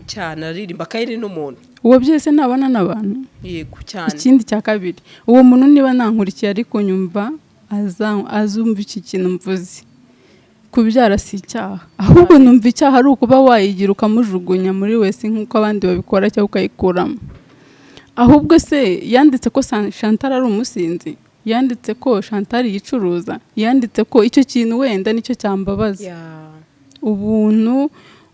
cyane, aririmba kayiri n'umuntu. Uwabyaye se ntabana n'abantu? Yego cyane. Ikindi cya kabiri, uwo muntu niba nankurikiye ariko nyumva azumva iki kintu mvuze, kubyara si icyaha, ahubwo numva icyaha ari ukuba wayigira ukamujugunya muri wese nk'uko abandi babikora cyangwa ukayikuramo. Ahubwo se yanditse ko Chantal ari umusinzi, yanditse ko Chantal yicuruza, yanditse ko icyo kintu wenda nicyo cyambabaza. Ubuntu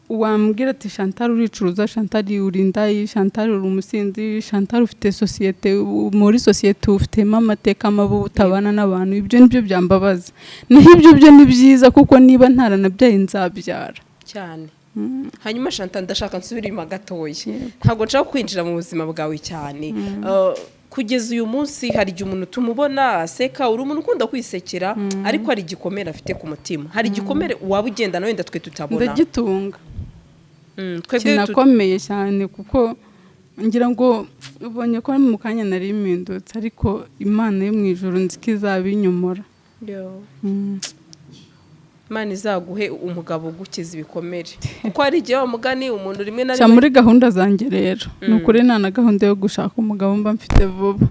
wambwira ati Chantal uricuruza, Chantal urindayi, Chantal uri umusinzi, Chantal ufite societe, muri societe ufitemo amateka mabi utabana n'abantu. Ibyo nibyo byambabaza. Naho ibyo ni byiza kuko niba ntaranabyaye nzabyara cyane. Hanyuma Chantal, ndashaka nsubira inyuma gatoya. Ntabwo nshaka kwinjira mu buzima bwawe cyane. Kugeza uyu munsi hari igihe umuntu tumubona aseka, uri umuntu ukunda kwisekera, ariko hari igikomere afite ku mutima. Hari igikomere waba ugendana wenda twe tutabona. Ndagitunga. Kinakomeye cyane kuko ngira ngo ubonye ko mu kanya nari impindutse, ariko Imana yo mu ijuru nzi ko izabinyomora. Imana izaguhe umugabo gukiza ibikomere, kuko hari igihe umugani umuntu rimwe na rimwe muri gahunda zanjye. Rero ni ukuri nta na gahunda yo gushaka umugabo mba mfite vuba.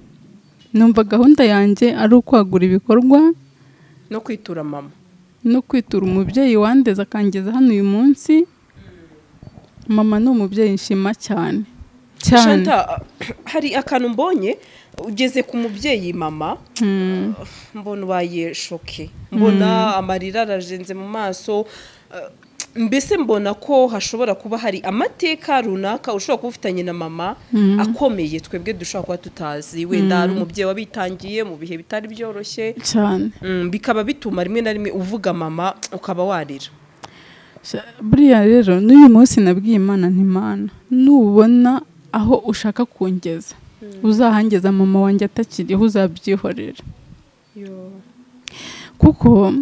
Numva gahunda yanjye ari ukwagura ibikorwa no kwitura mama, no kwitura umubyeyi wandeze akangeza hano uyu munsi. Mama ni umubyeyi nshima cyane cyane. Hari akantu mbonye ugeze ku mubyeyi mama, mbona ubaye shoke, mbona amarira arajenze mu maso. Mbese mbona ko hashobora kuba hari amateka runaka ushobora kuba ufitanye na mama akomeye twebwe dushobora kuba tutazi. Wenda ari umubyeyi wabitangiye mu bihe bitari byoroshye cyane, bikaba bituma rimwe na rimwe uvuga mama ukaba warira. Buriya rero n'uyu munsi nabwiye Imana nti Mana, nubona aho ushaka kungeza uzahangeza mama wanjye atakiriho, uzabyihorera. Kuko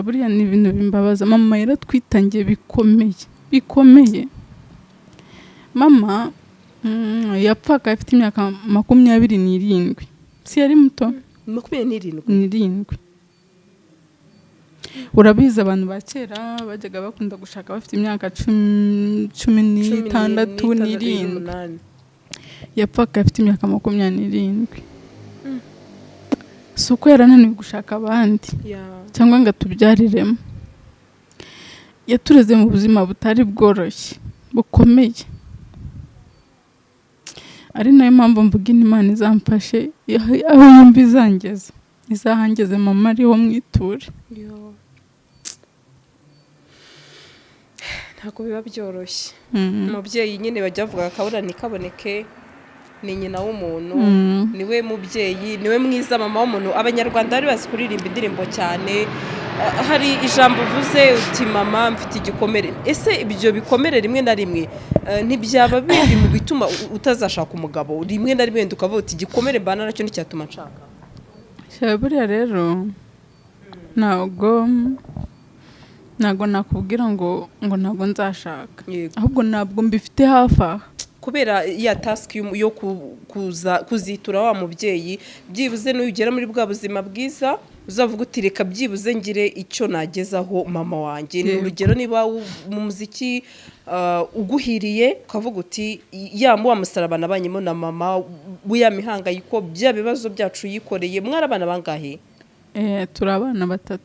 buriya ni ibintu bimbabaza. Mama yaratwitangiye bikomeye. Mama yapfaga afite imyaka 27. Si yari muto? 27. Urabizi abantu ba kera bajyaga bakunda gushaka bafite imyaka 16 yapfaga afite imyaka 27. Si uko yarananiwe gushaka abandi cyangwa ngo atubyariremo. Yatureze mu buzima butari bworoshye bukomeye. ari nayo mpamvu mvuga Imana izamfashe aho yumva izangeza izahangeze mama ariho mwiture. ntabwo biba byoroshye. Umubyeyi nyine bajya bavuga akabura ntikaboneke, ni nyina w'umuntu, niwe mubyeyi, niwe mwiza mama w'umuntu. Abanyarwanda bari bazi kuririmba indirimbo cyane. Hari ijambo uvuze uti mama mfite igikomere. Ese ibyo bikomere rimwe na rimwe ntibyaba bindi mu bituma utazashaka umugabo? Rimwe na rimwe ukavuga uti igikomere mbana nacyo nticyatuma nshaka. Buriya rero ntabwo nakubwira ngo ntabwo nzashaka, ahubwo ntabwo mbifite hafi aha. Kubera ya task yo kuzitura wa mubyeyi, byibuze n'ugera muri bwa buzima bwiza uzavuga uti reka byibuze ngire icyo nagezaho mama wanjye. Ni urugero niba mu muziki uguhiriye ukavuga uti wa musaraba nabanyemo na mama, buya mihangayiko bya bibazo byacu yikoreye. Mwari abana bangahe? Turi abana 3.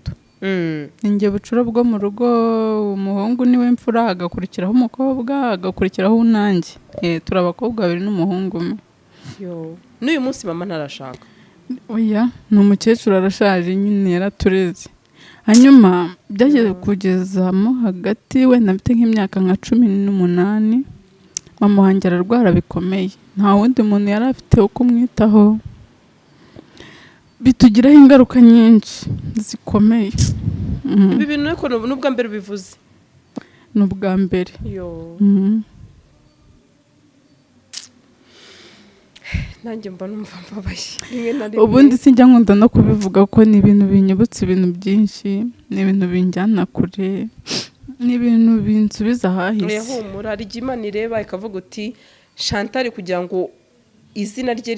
Ninjye bucura bwo mu rugo, umuhungu niwe mfura, agakurikiraho umukobwa, agakurikiraho nanjye. Turi abakobwa 2 n'umuhungu umwe. N'uyu munsi mama ntarashaka? Oya, ni umukecuru arashaje nyine yaratureze. Hanyuma byageze kugezamo hagati wenda mfite nk'imyaka nka 18, mama wanjye ararwara bikomeye, nta wundi muntu yari afite wo kumwitaho, bitugiraho ingaruka nyinshi zikomeye. Ibi bintu ariko n'ubwa mbere bivuze? N'ubwa mbere. Nanjye mba numva mbabaye. Ubundi sinjya nkunda no kubivuga ko ni ibintu binyibutsa ibintu byinshi, ni ibintu binjyana kure, ni ibintu binsubiza ahahise. Humura, hari igihe Imana ireba ikavuga uti Chantal kugira ngo izina rye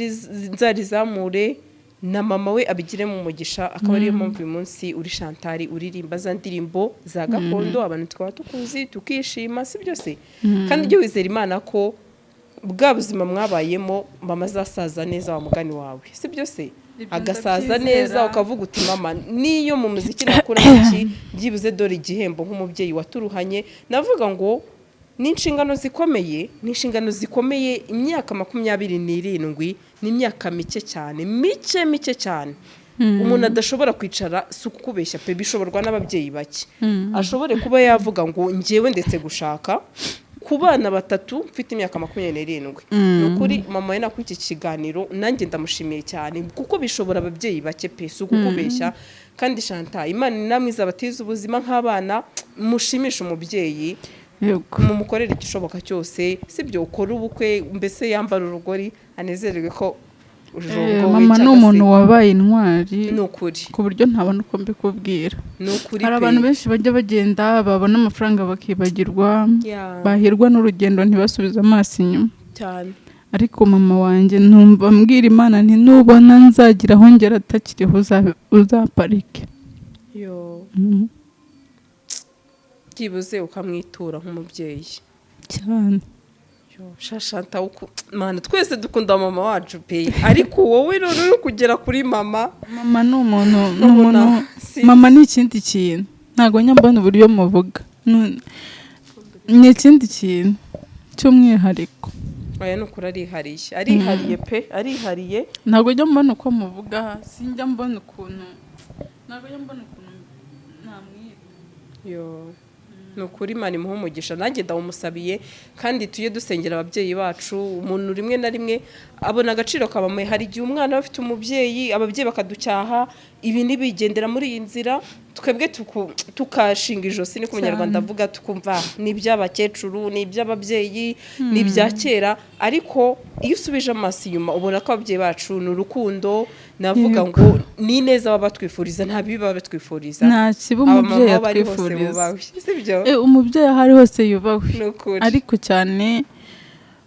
nzarizamure na mama we abigire mu mugisha, akaba ariyo mpamvu uyu munsi uri Chantal uririmba za ndirimbo za gakondo abantu twaba tukuzi tukishima, si byose. Kandi ujye wizera Imana ko bwa buzima mwabayemo mama azasaza neza wa mugani wawe, si byose. Agasaza neza ukavuga uti mama niyo mu muziki nakora iki byibuze dore igihembo nk'umubyeyi waturuhanye. Navuga ngo ni inshingano zikomeye. Imyaka 27 ni imyaka mike cyane, mike cyane. Umuntu adashobora kwicara si ukukubeshya pe, bishoborwa n'ababyeyi bake. Ashobore kuba yavuga ngo njyewe ndetse gushaka ku bana 3 mfite imyaka 27. Nukuri mama yana kuri iki kiganiro nanjye ndamushimiye cyane kuko bishobora ababyeyi bake pe, si ukukubeshya. Kandi Chantal, Imana namwe izabatiza ubuzima nk'abana, mushimisha umubyeyi, mumukorera igishoboka cyose, sibyo ukora ubukwe mbese yambara urugori anezererwe ko mama ni umuntu wabaye intwari. Nukuri ku buryo ntabona uko mbikubwira. Nukuri hari abantu benshi bajya bagenda babona amafaranga bakibagirwa, bahirwa n'urugendo ntibasubize amaso inyuma cyane. Ariko mama wanjye numva mbwira Imana nti nubona nzagira aho ngera atakiriho uzaparike. Byibuze ukamwitura nk'umubyeyi cyane. Shashanta Mana twese dukunda mama wacu pe, ariko wowe rero kugera kuri mama ni umuntu mama ni ikindi kintu, ntago nyambona uburyo muvuga, ni ikindi kintu cy'umwihariko. Oya nukuri arihariye pe, arihariye. Ntago njya mbona uko muvuga, sinjya mbona ukuntu namwita. Nukuri Imana imuhe umugisha, nanjye ndawumusabiye. Kandi tujye dusengera ababyeyi bacu. Umuntu rimwe na rimwe abona agaciro kabamaye. Hari igihe umwana afite umubyeyi, ababyeyi bakaducyaha, ibi nibigendera muri iyi nzira, twebwe tukashinga ijosi, ni ku Munyarwanda avuga, tukumva ni iby'abakecuru, ni iby'ababyeyi, ni ibya kera. Ariko iyo usubije amaso inyuma ubona ko ababyeyi bacu ni urukundo. Navuga ngo ni neza baba batwifuriza, nta bibi baba batwifuriza. Nta kiba umubyeyi atwifuriza, sibyo? Umubyeyi ahari hose yubahwe, ariko cyane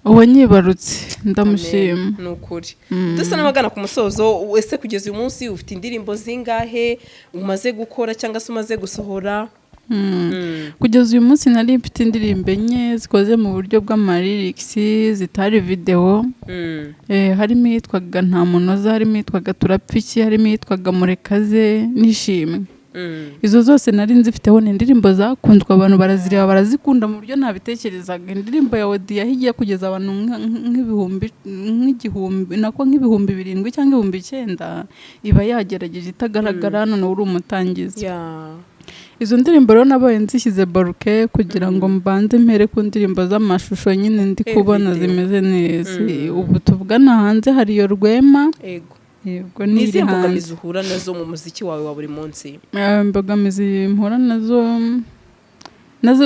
uwanyibarutse ndamushima. Nukuri dusa n'abagana ku musozo. Ese kugeza uyu munsi ufite indirimbo zingahe umaze gukora cyangwa se umaze gusohora? Kugeza uyu munsi nari mfite indirimbo 4 zikoze mu buryo bw'amarirics zitari video. Harimo yitwaga nta munoza, harimo yitwaga turapfiki, harimo yitwaga murekaze nishimwe. izo zose nari nzifiteho ni indirimbo zakunzwe abantu barazireba barazikunda mu buryo ntabitekerezaga. Indirimbo ya Odi yahigiye kugeza abantu nk'igihumbi 7,000 cyangwa 9,000 iba yagerageje itagaragara none uri umutangizi. Izo ndirimbo rero nabaye nzishyize boruke kugira ngo mbanze mpere ku ndirimbo z'amashusho nyine ndi kubona zimeze neza. Ubu tuvugana hanze hari iyo Rwema. Yego nizi mbogamizi uhura nazo mu muziki wawe wa buri munsi? Mbogamizi mpura nazo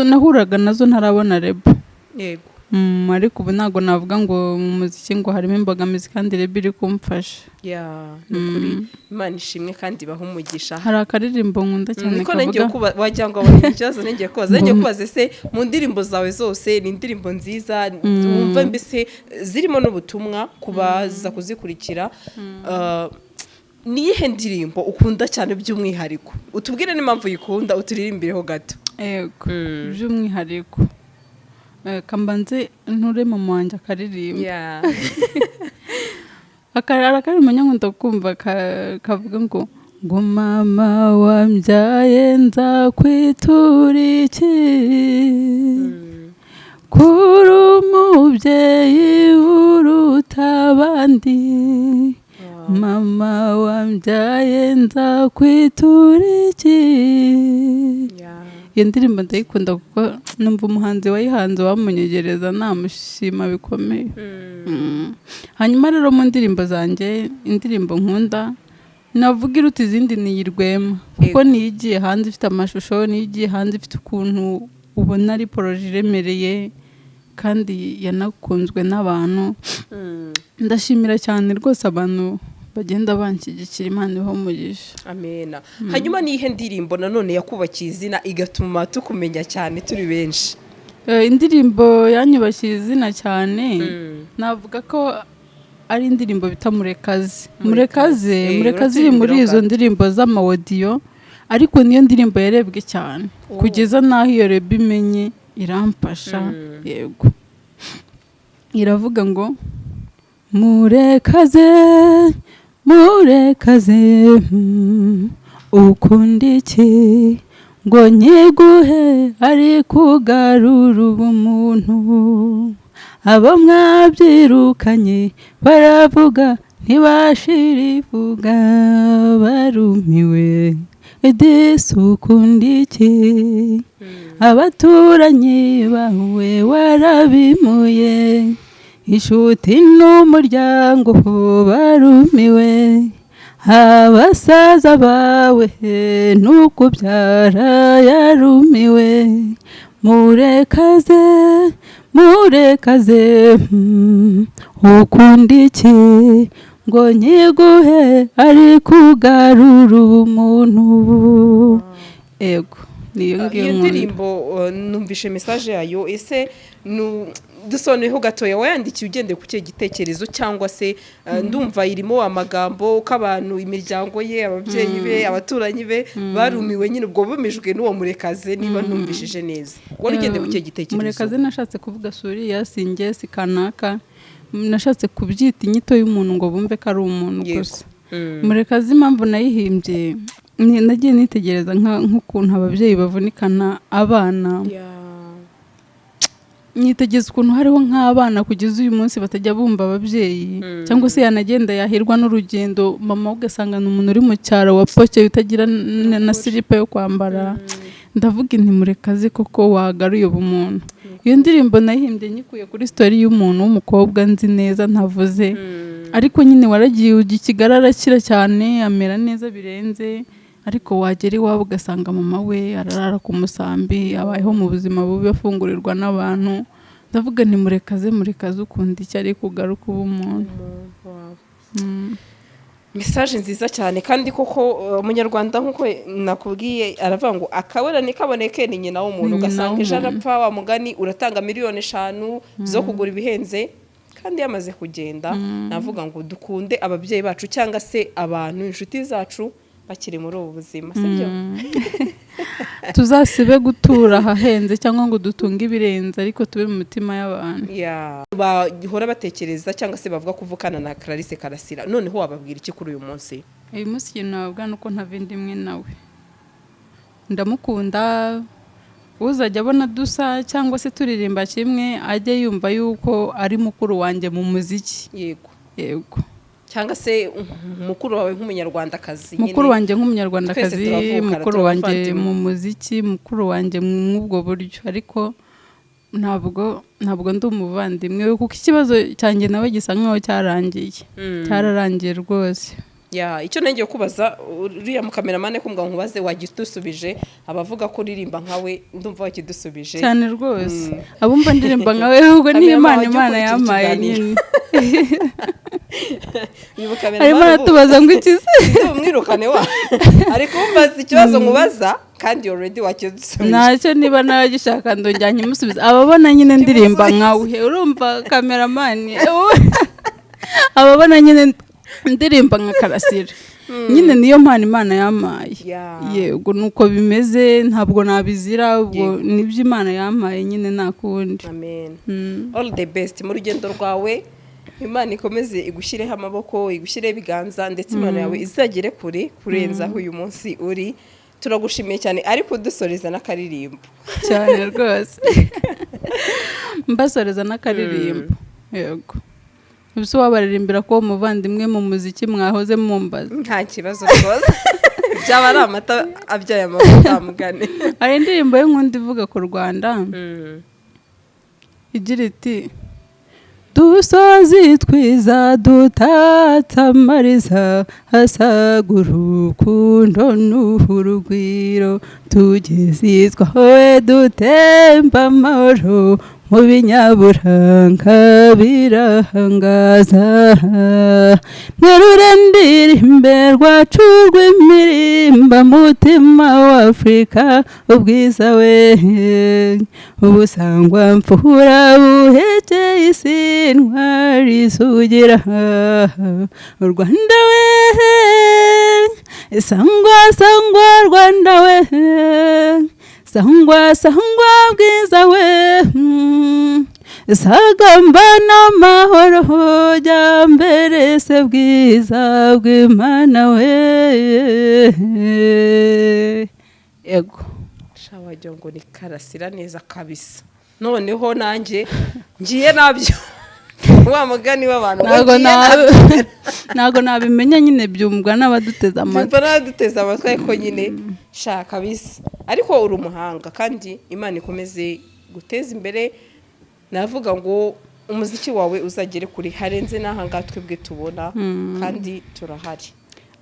nahuraga nazo ntarabona rebo. Yego. Ariko ubu ntabwo navuga ngo mu muziki ngo harimo imbogamizi kandi rebo iri kumfasha. Nukuri Imana ishimwe kandi baha umugisha. Hari akaririmbo nkunda cyane niko ngiye wajya ngo abone ikibazo ngiye kubaza se mu ndirimbo zawe zose ni indirimbo nziza wumva mbese zirimo n'ubutumwa kubaza kuzikurikira. Niyihe ndirimbo ukunda cyane by'umwihariko? Utubwire n'impamvu uyikunda uturirimbireho gato. Yego by'umwihariko kambanze nture mu wanjye akaririmba. Akaririmbo nyangunda kumva kavuga ngo mama wambyaye nzakwitura iki kuri umubyeyi uruta abandi. Mama wambyaye nzakwitura iki. Iyo ndirimbo ndayikunda kuko numva umuhanzi wayihanze wamunyegereza namushima bikomeye. Hanyuma rero mu ndirimbo zanjye indirimbo nkunda navuga iruta izindi ni Rwema kuko niyigiye hanze ifite amashusho, niyigiye hanze ifite ukuntu ubona ari poroje iremereye kandi yanakunzwe n'abantu. Ndashimira cyane rwose abantu bagenda banshyigikira, Imana ibahe umugisha. Amena. Hanyuma niyihe ndirimbo nanone yakubakiye izina igatuma tukumenya cyane turi benshi? Indirimbo yanyubakiye izina cyane navuga ko ari indirimbo bita Murekaze. Murekaze iri muri izo ndirimbo z'amawodiyo ariko niyo ndirimbo yarebwe cyane kugeza naho iyo reba imenye irampasha. Yego iravuga ngo Murekaze ukunda iki ngo nyiguhe ari kugarura ubumuntu. Abo mwabyirukanye baravuga ntibashira ivuga barumiwe disi ukunda iki. Abaturanyi bawe warabimuye inshuti n'umuryango barumiwe. Abasaza bawe n'ukubyara yarumiwe. Murekaze ukunda iki ngo nyiguhe ari kugarura ubumuntu. Ego niyo ndirimbo numvishe message yayo. Ese dusoneho gatoya wayandikiye ugendeye ku cyo gitekerezo cyangwa se ndumva irimo amagambo k'abantu imiryango ye ababyeyi be abaturanyi be barumiwe nyine ubwo bumijwe n'uwo Murekaze niba numvishije neza. Wari ugendeye ku cyo gitekerezo? Murekaze nashatse kuvuga Suriya singe sikanaka, nashatse kubyita inyito y'umuntu ngo bumve ko ari umuntu gusa. Murekaze impamvu nayihimbye nagiye nitegereza nk'ukuntu ababyeyi bavunikana abana. Nitegeza ukuntu hariho nk'abana kugeza uyu munsi batajya bumva ababyeyi cyangwa se yanagenda yahirwa n'urugendo mama ugasanga n'umuntu uri mu cyaro wapoke utagira na silipe yo kwambara. Ndavuga inti Murekaze koko wagaruye ubumuntu. Iyo ndirimbo nahimbye nyikuye kuri story y'umuntu w'umukobwa nzi neza ntavuze ariko nyine waragiye ugikigara arakira cyane amera neza birenze ariko wagera iwabo ugasanga mama we ararara ku musambi abayeho mu buzima bubi afungurirwa n'abantu. Ndavuga ni Murekaze ukunda icyo ari kugaruka ubumuntu. Message nziza cyane kandi koko umunyarwanda nkuko nakubwiye aravuga ngo akabona nikaboneke ni nyina w'umuntu. Ugasanga ijana apfa wa mugani uratanga miliyoni 5 zo kugura ibihenze kandi yamaze kugenda. Navuga ngo dukunde ababyeyi bacu cyangwa se abantu inshuti zacu bakiri muri ubu buzima, sibyo? Tuzasibe gutura hahenze cyangwa ngo dutunge ibirenze ariko tube mu mutima y'abantu. Bahora batekereza cyangwa se bavuga kuvukana na Karasira. Noneho wababwira iki kuri uyu munsi? Uyu munsi ikintu nababwira nuko ntavindi imwe nawe. ndamukunda, uzajya abona dusa cyangwa se turirimba kimwe ajye yumva yuko ari mukuru wanjye mu muziki. Yego cyangwa se mukuru wawe nk'umunyarwandakazi. Mukuru wanjye nk'umunyarwandakazi, mukuru wanjye mu muziki, mukuru wanjye mw'ubwo buryo. Ariko ntabwo ndi umuvandimwe kuko ikibazo cyanjye nawe gisa nkaho cyararangiye rwose. Icyo nengeye kubaza uriya mukameramane kumbwa nkubaze wagidusubije, abavuga ko uririmba nkawe ndumva wakidusubije cyane rwose. Abumva ndirimba nkawe ahubwo ni Imana yamaye nyine. Arimo aratubaza ngo ikize umwirukane wa ariko umbaza ikibazo nkubaza kandi already wakidusubije. Ntacyo niba naragishaka ndonjyanye musubiza. Ababona nyine ndirimba nkawe urumva kameramani ababona nyine ndirimba nka Karasira nyine niyo mpano Imana yamaye. Yego nuko bimeze, ntabwo nabizira, ubwo nibyo Imana yamaye nyine nakundi. Amen. All the best mu rugendo rwawe. Imana ikomeze igushireho amaboko, igushireho ibiganza, ndetse Imana yawe izagere kure kurenza aho uyu munsi uri. Turagushimiye cyane, ariko dusoreza n'akaririmbo cyane rwose. Mbasoreza n'akaririmbo. Yego. Ubuse wabaririmbira ko umuvandimwe mu muziki mwahoze mumbaza. Nta kibazo rwose. Byaba ari amata abyaye amavuta mugane. Hari indirimbo y'inkundi ivuga ku Rwanda. Igira iti: dusozi twiza dutatamariza, hasagura urukundo n'urugwiro, tugezizwa howe dutemba amahoro, mu binyaburanga birahangaza. Mwerure ndirimbe rwacu rw'imirimba, mutima w'Afurika ubwiza we, ubusangwa mfura buhekeye isi ntwari sugira. U Rwanda we, sangwa Rwanda we, sangwa bwiza we, sagamba n'amahoro, jya mbere se bwiza bw'Imana we. Yego shawagira ngo ni Karasira neza kabisa. Noneho nanjye ngiye nabyo wa mugani w'abantu ntago nabimenya nyine byumvwa n'abaduteza amatwi ko nyine shaka kabisa. Ariko uri umuhanga kandi Imana ikomeze guteza imbere. Navuga ngo umuziki wawe uzagere kuri harenze n'ahanga twebwe tubona, kandi turahari.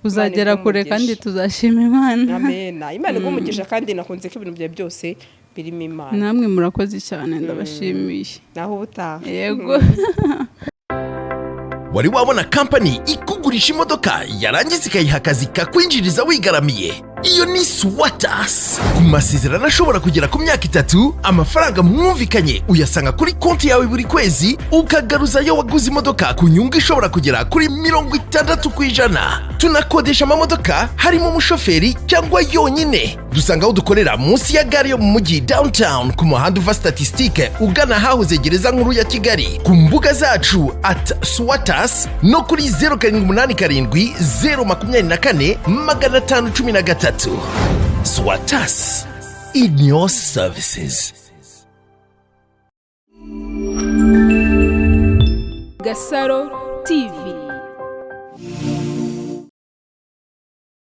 Uzagera kure kandi tuzashima Imana. Amen. Imana igumugisha kandi nakunze ko ibintu byawe byose birimo Imana. Namwe murakoze cyane, ndabashimiye. Naho ubutaha. Yego. Wari wabona company ikugurisha imodoka yarangiza ikayiha akazi kakwinjiriza wigaramiye? Iyo ni SWATAS. Ku masezerano ashobora kugera ku myaka 3, amafaranga mwumvikanye uyasanga kuri konti yawe buri kwezi, ukagaruzayo waguze imodoka ku nyungu ishobora kugera kuri 60%. Tunakodesha amamodoka harimo umushoferi cyangwa yonyine. Dusanga aho dukorera munsi ya gare yo mu mujyi downtown ku muhanda uva Statistique ugana hahoze gereza nkuru ya Kigali. Ku mbuga zacu @SWATAS no kuri 0787 024 513. SWATAS, in your services. GASARO TV.